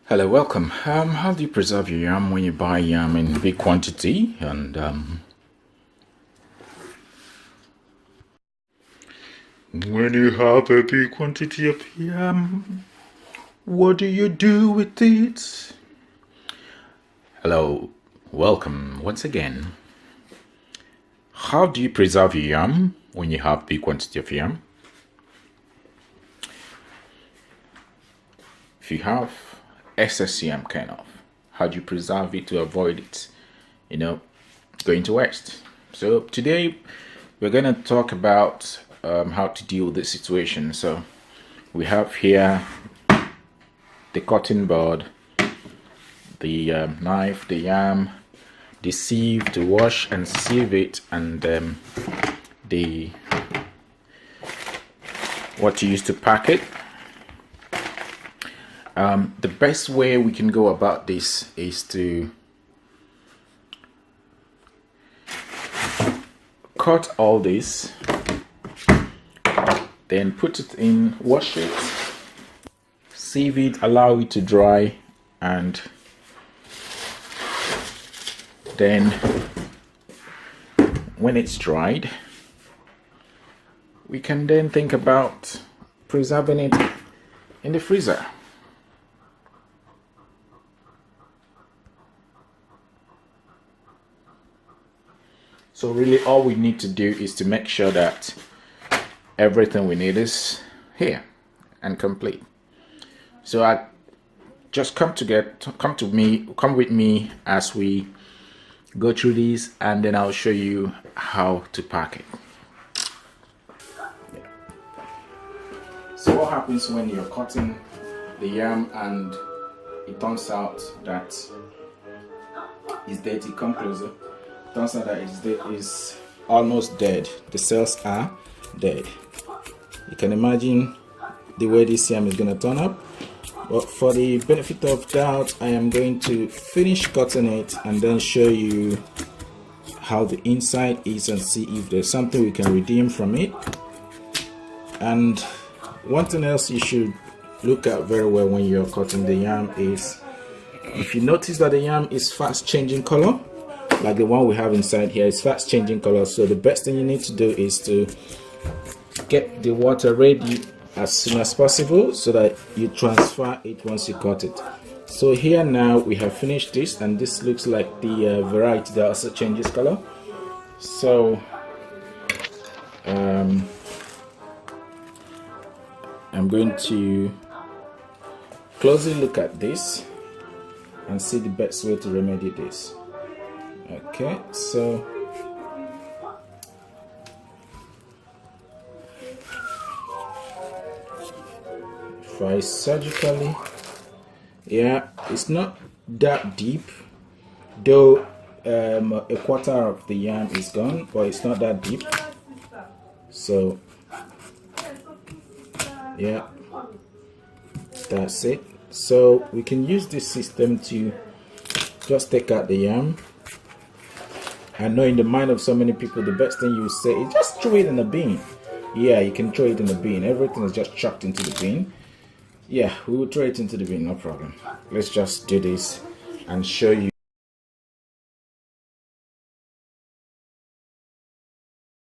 Hello, welcome. How do you preserve your yam when you buy yam in big quantity? And when you have a big quantity of yam, what do you do with it? Hello, welcome once again. How do you preserve your yam when you have big quantity of yam? If you have excess yam, kind of, how do you preserve it to avoid it, going to waste? So today we're going to talk about how to deal with this situation. So we have here the cutting board, the knife, the yam, the sieve to wash and sieve it, and the what to use to pack it. The best way we can go about this is to cut all this, then put it in, wash it, sieve it, allow it to dry, and then when it's dried, we can then think about preserving it in the freezer. So really all we need to do is to make sure that everything we need is here and complete. So I just come with me as we go through these, and then I'll show you how to pack it. Yeah. So what happens when you're cutting the yam and it turns out that it's dirty? Come closer. Turns out that it's almost dead. The cells are dead. You can imagine the way this yam is going to turn up. But for the benefit of doubt, I am going to finish cutting it and then show you how the inside is and see if there's something we can redeem from it. And one thing else you should look at very well when you're cutting the yam is, if you notice that the yam is fast changing color, like the one we have inside here is fast changing color. So the best thing you need to do is to get the water ready as soon as possible so that you transfer it once you cut it. So here now we have finished this, and this looks like the variety that also changes color. So I'm going to closely look at this and see the best way to remedy this. Okay, so try surgically. Yeah, it's not that deep, though a quarter of the yam is gone, but it's not that deep. So yeah, that's it. So we can use this system to just take out the yam. I know in the mind of so many people, the best thing you say is just throw it in the bin. Yeah, you can throw it in the bin. Everything is just chucked into the bin. Yeah, we will throw it into the bin, no problem. Let's just do this and show you.